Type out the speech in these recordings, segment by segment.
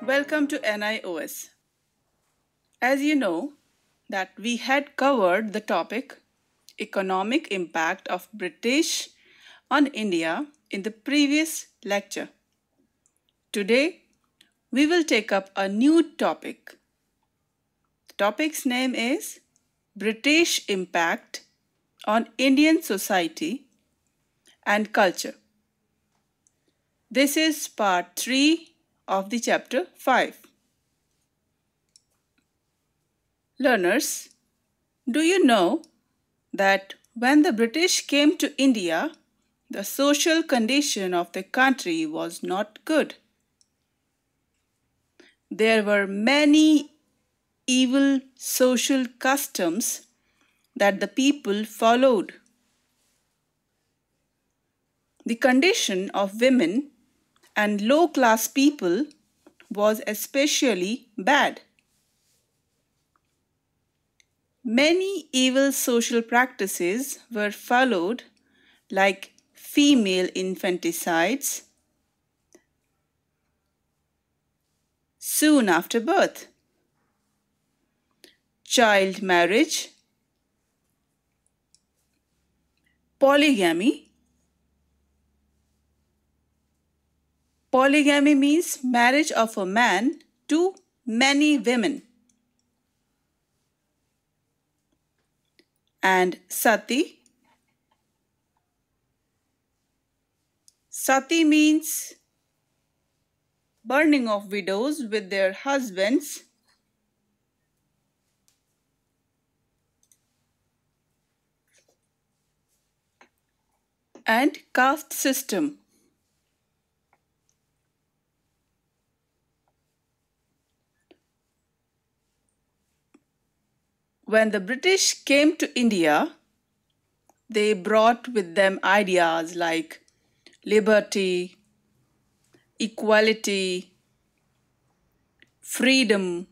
Welcome to NIOS. As you know, that we had covered the topic economic impact of British on India in the previous lecture. Today, we will take up a new topic. The topic's name is British impact on Indian society and culture. This is part 3 of the chapter 5. Learners, do you know that when the British came to India, the social condition of the country was not good? There were many evil social customs that the people followed. The condition of women and low-class people was especially bad. Many evil social practices were followed, like female infanticides soon after birth, child marriage, polygamy. Polygamy means marriage of a man to many women. And sati. Sati means burning of widows with their husbands. And caste system. When the British came to India, they brought with them ideas like liberty, equality, freedom,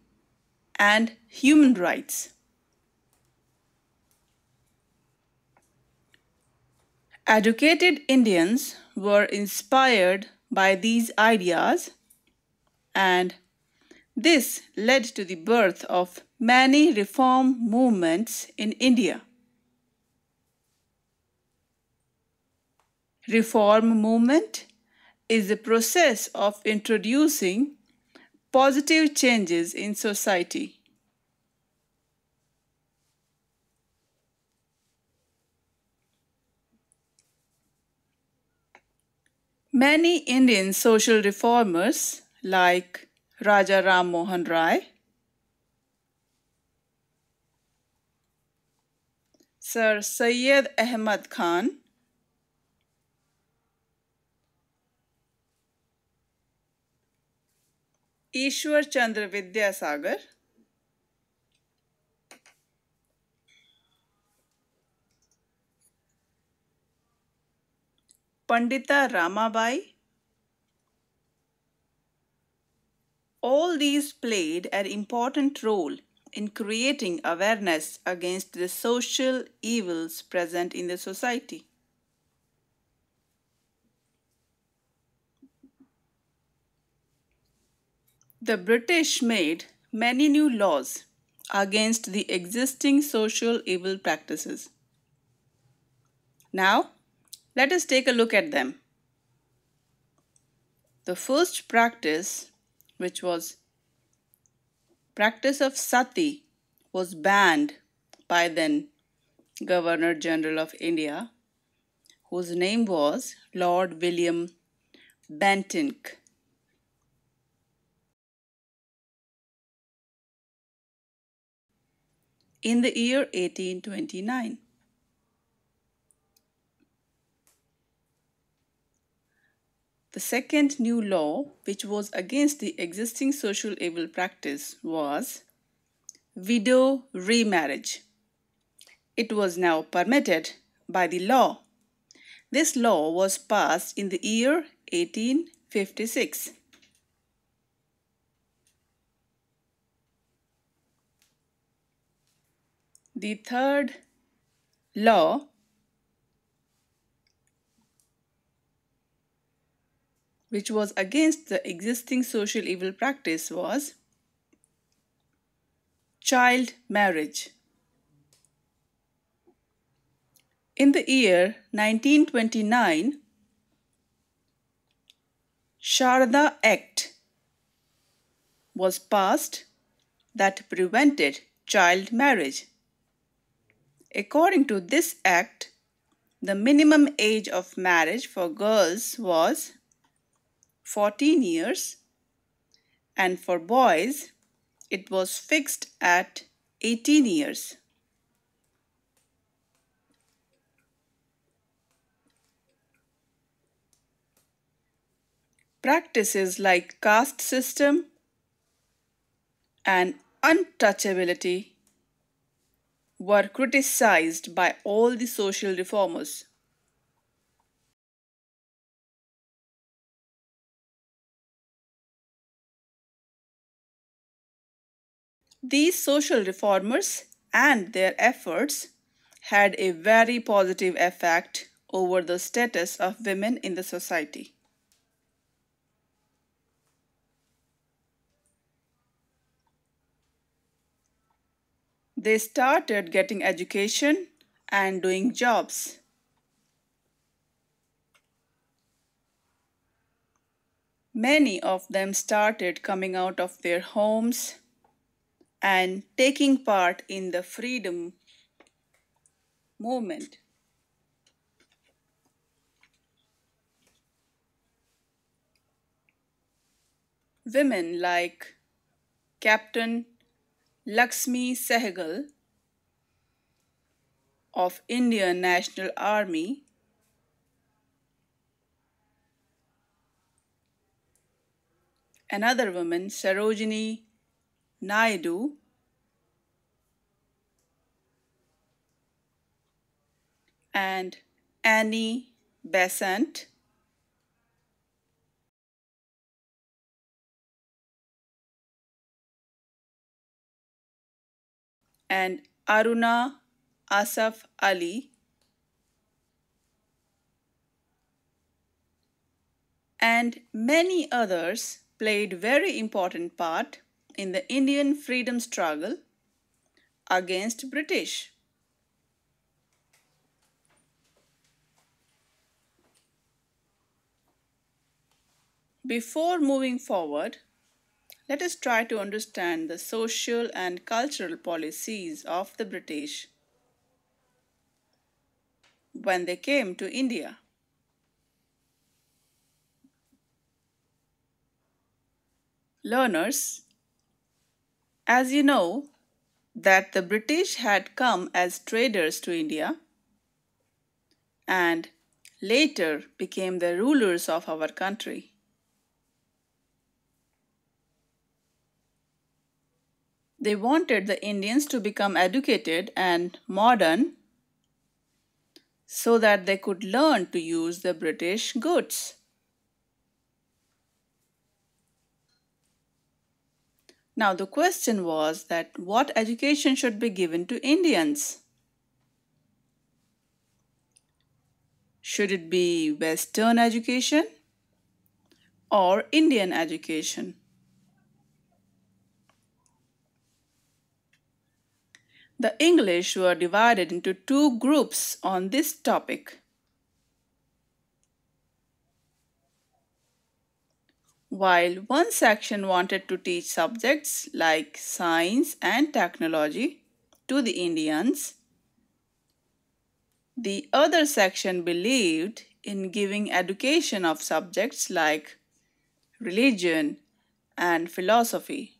and human rights. Educated Indians were inspired by these ideas, and this led to the birth of many reform movements in India. Reform movement is the process of introducing positive changes in society. Many Indian social reformers like Raja Ram Mohan Rai, Sir Syed Ahmad Khan, Ishwar Chandra Vidyasagar, Pandita Ramabai, all these played an important role in creating awareness against the social evils present in the society. The British made many new laws against the existing social evil practices. Now, let us take a look at them. The first practice, which was practice of sati, was banned by then Governor General of India, whose name was Lord William Bentinck. In the year 1829. The second new law, which was against the existing social evil practice, was widow remarriage. It was now permitted by the law. This law was passed in the year 1856. The third law which was against the existing social evil practice, was child marriage. In the year 1929, Sharda Act was passed that prevented child marriage. According to this act, the minimum age of marriage for girls was 14 years and for boys it was fixed at 18 years. Practices like caste system and untouchability were criticized by all the social reformers. These social reformers and their efforts had a very positive effect over the status of women in the society. They started getting education and doing jobs. Many of them started coming out of their homes and taking part in the freedom movement. Women like Captain Lakshmi Sehgal of Indian National Army, another woman Sarojini Naidu, and Annie Besant, and Aruna Asaf Ali, and many others played very important part in the Indian freedom struggle against British. Before moving forward, let us try to understand the social and cultural policies of the British when they came to India. Learners, as you know, that the British had come as traders to India and later became the rulers of our country. They wanted the Indians to become educated and modern so that they could learn to use the British goods. Now the question was that what education should be given to Indians? Should it be Western education or Indian education? The English were divided into two groups on this topic. While one section wanted to teach subjects like science and technology to the Indians, the other section believed in giving education of subjects like religion and philosophy.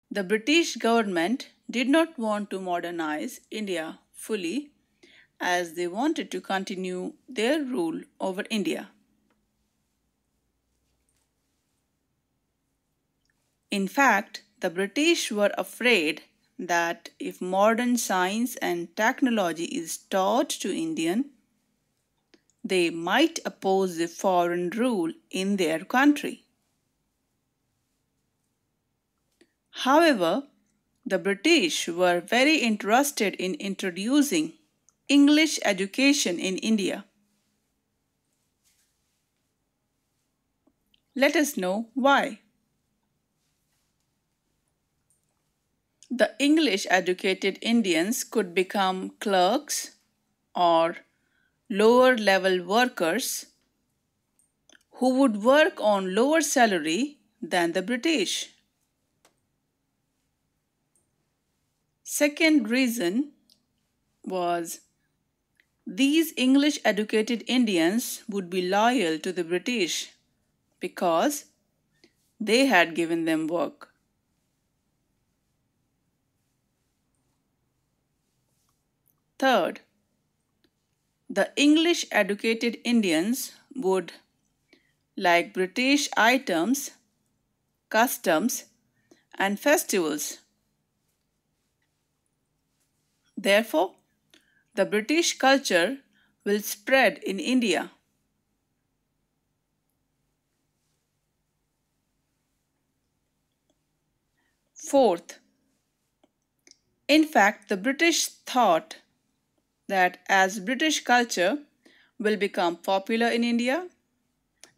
The British government did not want to modernize India fully as they wanted to continue their rule over India. In fact, the British were afraid that if modern science and technology is taught to Indian, they might oppose the foreign rule in their country. However, the British were very interested in introducing English education in India. Let us know why. The English educated Indians could become clerks or lower level workers who would work on lower salary than the British. Second reason was these English educated Indians would be loyal to the British because they had given them work. Third, the English educated Indians would like British items, customs, and festivals. Therefore, the British culture will spread in India. Fourth, in fact, the British thought that as British culture will become popular in India,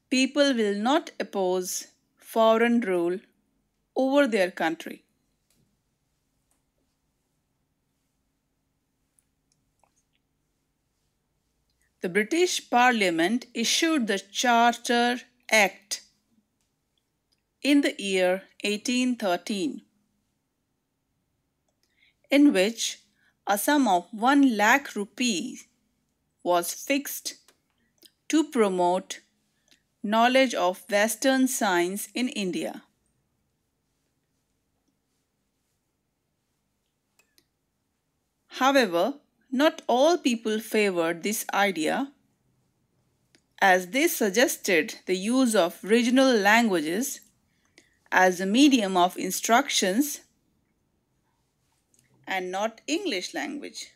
people will not oppose foreign rule over their country. The British Parliament issued the Charter Act in the year 1813, in which a sum of 1 lakh rupees was fixed to promote knowledge of Western science in India. However, not all people favored this idea as they suggested the use of regional languages as a medium of instructions and not English language.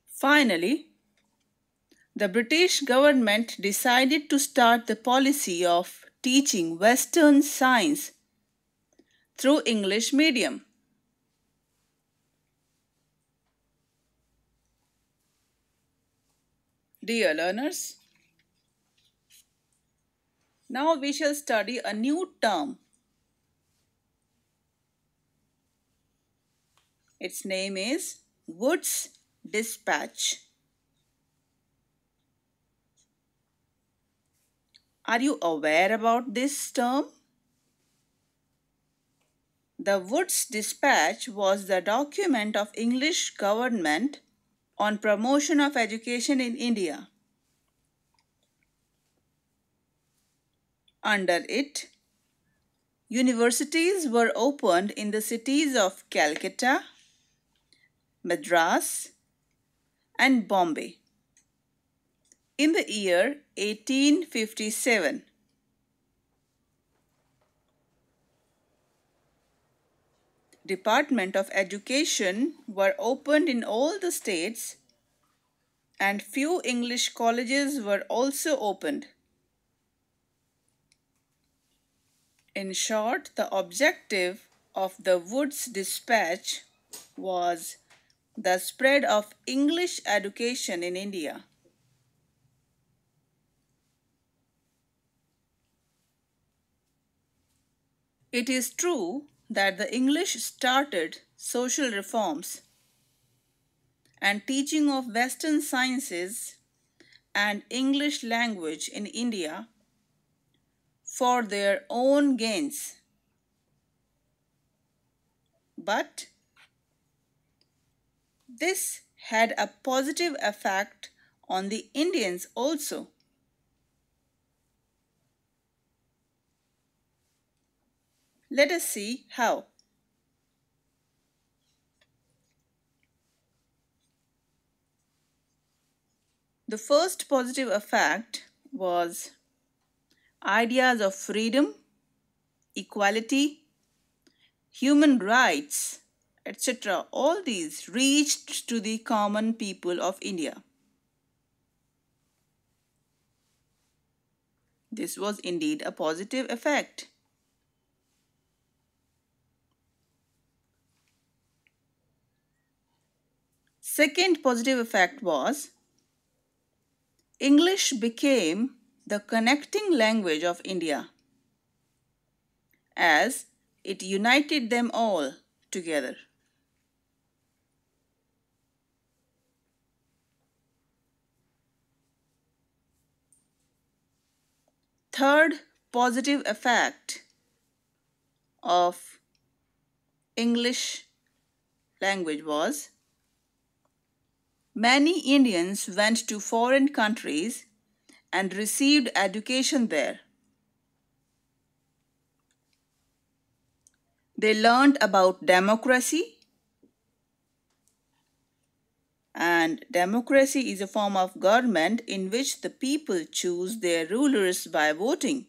Finally, the British government decided to start the policy of teaching Western science through English medium. Dear learners, now we shall study a new term. Its name is Wood's Dispatch. Are you aware about this term? The Wood's Dispatch was the document of English government on promotion of education in India. Under it, universities were opened in the cities of Calcutta, Madras, and Bombay in the year 1857. Department of Education were opened in all the states and few English colleges were also opened. In short, the objective of the Wood's Dispatch was the spread of English education in India. It is true that the English started social reforms and teaching of Western sciences and English language in India for their own gains. But this had a positive effect on the Indians also. Let us see how. The first positive effect was ideas of freedom, equality, human rights, etc. All these reached to the common people of India. This was indeed a positive effect. Second positive effect was English became the connecting language of India as it united them all together. Third positive effect of English language was many Indians went to foreign countries and received education there. They learned about democracy, and democracy is a form of government in which the people choose their rulers by voting.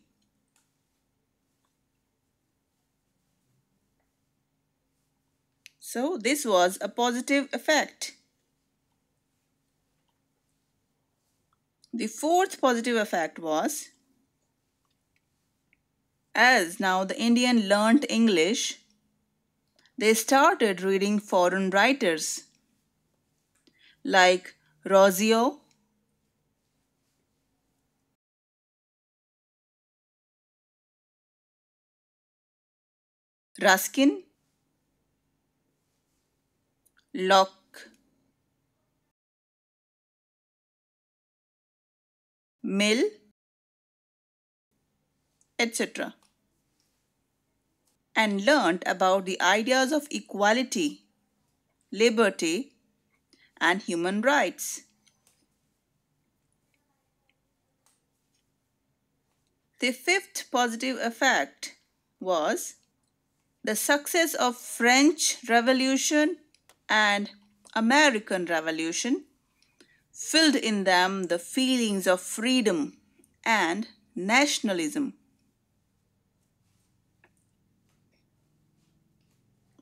So, this was a positive effect. The fourth positive effect was as now the Indian learnt English, they started reading foreign writers like Rossio, Ruskin, Locke, Mill, etc., and learnt about the ideas of equality, liberty, and human rights. The fifth positive effect was the success of French Revolution and American Revolution filled in them the feelings of freedom and nationalism.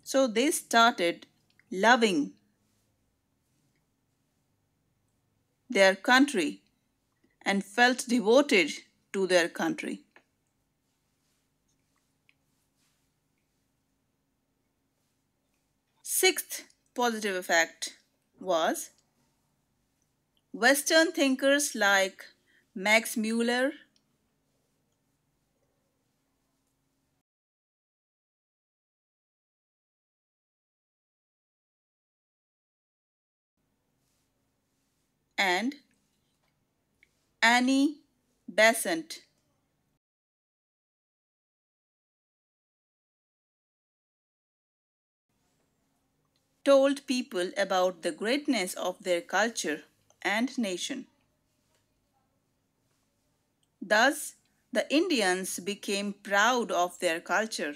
So they started loving their country and felt devoted to their country. Sixth positive effect was Western thinkers like Max Muller, and Annie Besant told people about the greatness of their culture and nation. Thus, the Indians became proud of their culture.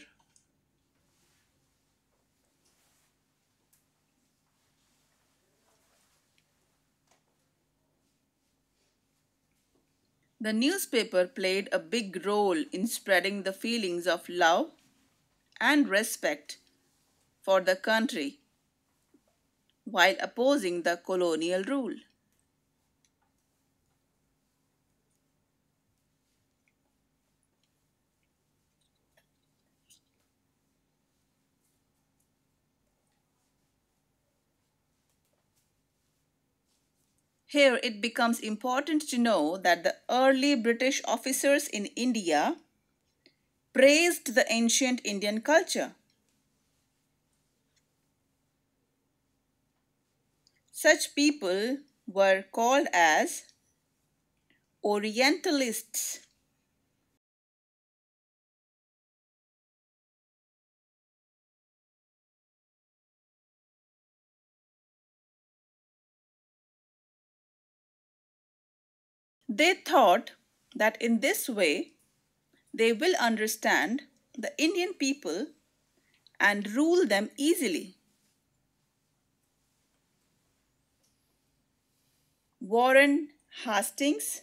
The newspaper played a big role in spreading the feelings of love and respect for the country while opposing the colonial rule. Here it becomes important to know that the early British officers in India praised the ancient Indian culture. Such people were called as Orientalists. They thought that in this way they will understand the Indian people and rule them easily. Warren Hastings,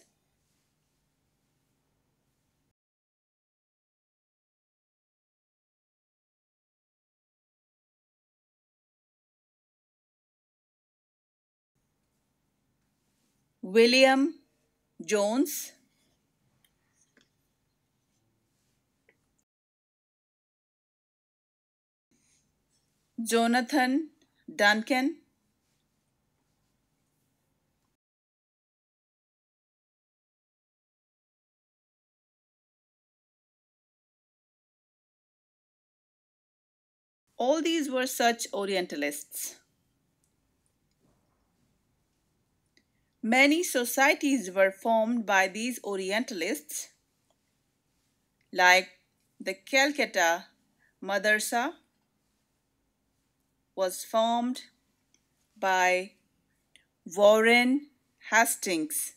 William Jones, Jonathan Duncan, all these were such Orientalists. Many societies were formed by these Orientalists, like the Calcutta Madrasa was formed by Warren Hastings.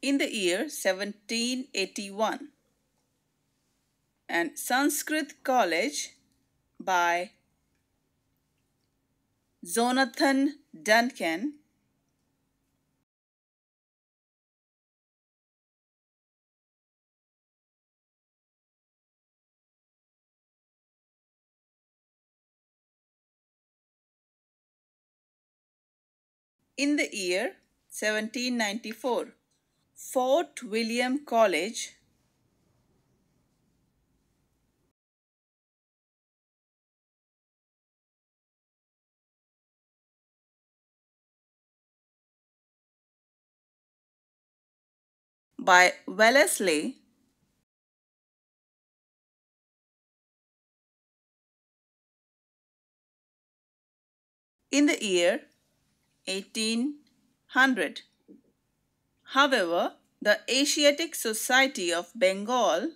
In the year 1781, and Sanskrit College by Jonathan Duncan in the year 1794. Fort William College by Wellesley in the year 1800. However, the Asiatic Society of Bengal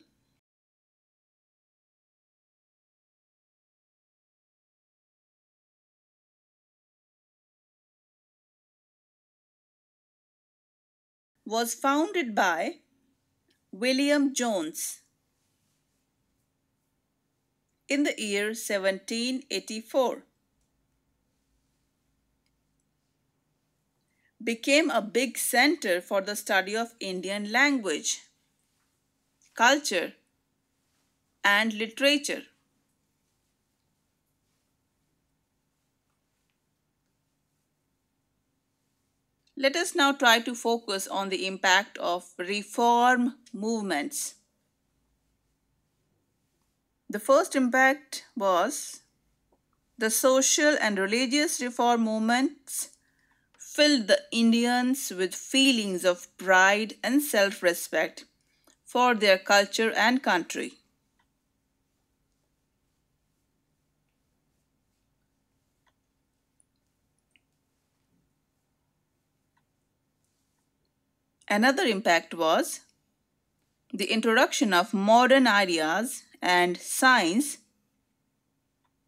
was founded by William Jones in the year 1784, became a big center for the study of Indian language, culture, and literature. Let us now try to focus on the impact of reform movements. The first impact was the social and religious reform movements filled the Indians with feelings of pride and self respect for their culture and country. Another impact was the introduction of modern ideas and science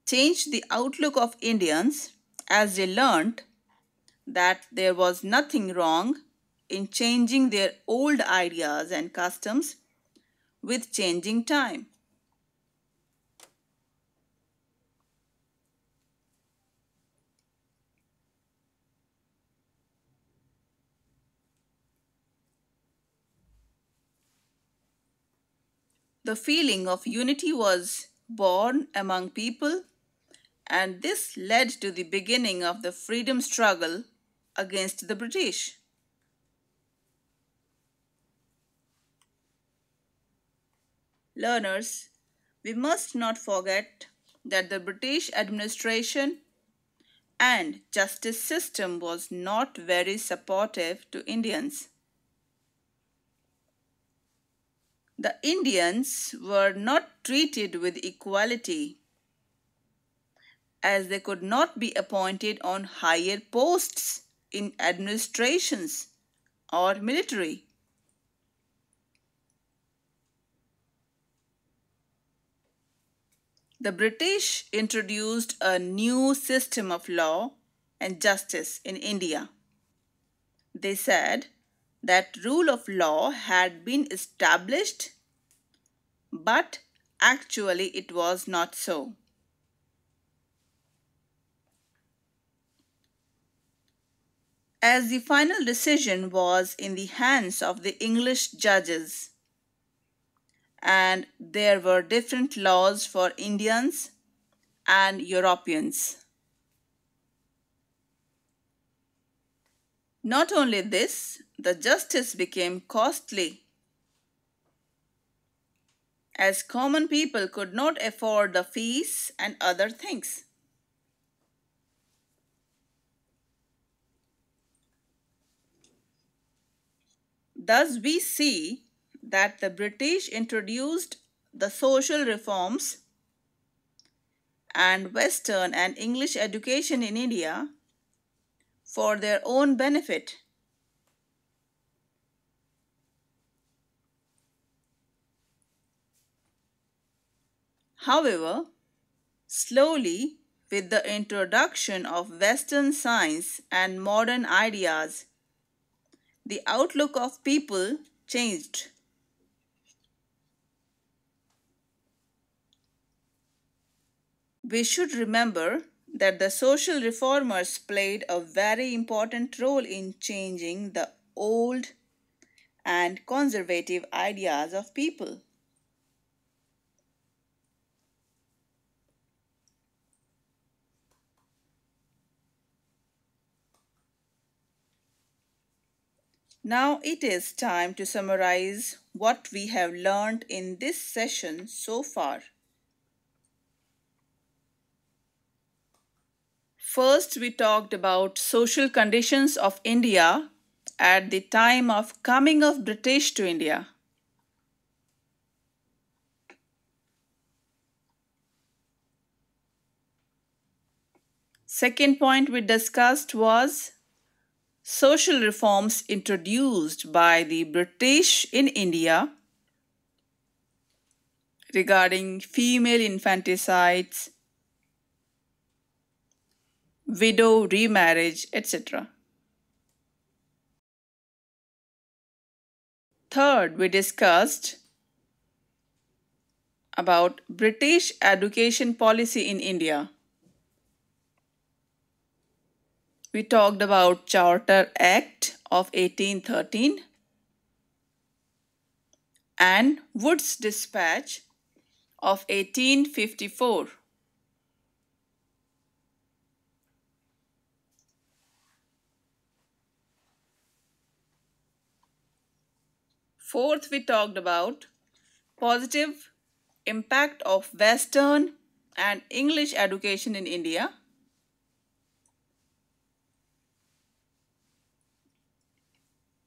changed the outlook of Indians as they learnt that there was nothing wrong in changing their old ideas and customs with changing time. The feeling of unity was born among people, and this led to the beginning of the freedom struggle against the British. Learners, we must not forget that the British administration and justice system was not very supportive to Indians. The Indians were not treated with equality as they could not be appointed on higher posts in administrations or military. The British introduced a new system of law and justice in India. They said that rule of law had been established, but actually it was not so. As the final decision was in the hands of the English judges, and there were different laws for Indians and Europeans. Not only this, the justice became costly, as common people could not afford the fees and other things. Thus, we see that the British introduced the social reforms and Western and English education in India for their own benefit. However, slowly, with the introduction of Western science and modern ideas, the outlook of people changed. We should remember that the social reformers played a very important role in changing the old and conservative ideas of people. Now it is time to summarize what we have learned in this session so far. First, we talked about social conditions of India at the time of coming of British to India. Second point we discussed was social reforms introduced by the British in India regarding female infanticides, widow remarriage, etc. Third, we discussed about British education policy in India. We talked about Charter Act of 1813 and Wood's Dispatch of 1854. Fourth, we talked about positive impact of Western and English education in India.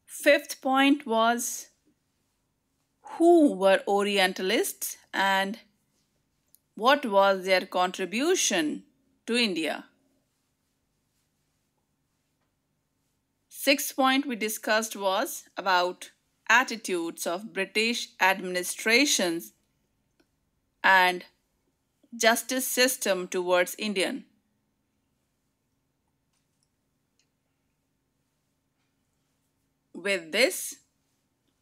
Fifth point was who were Orientalists and what was their contribution to India. Sixth point we discussed was about attitudes of British administrations and justice system towards Indian. With this,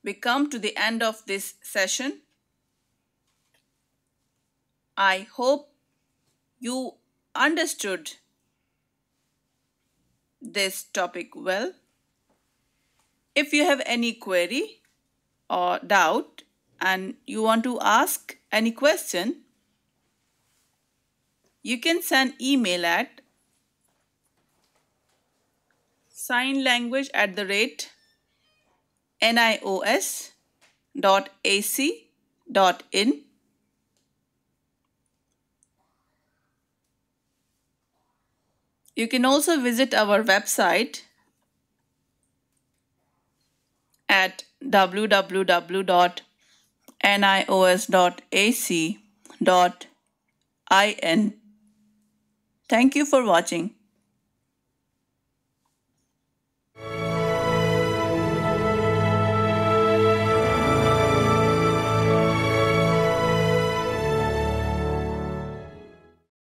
we come to the end of this session. I hope you understood this topic well. If you have any query or doubt and you want to ask any question, you can send email at signlanguage@nios.ac.in. You can also visit our website at www.nios.ac.in. Thank you for watching.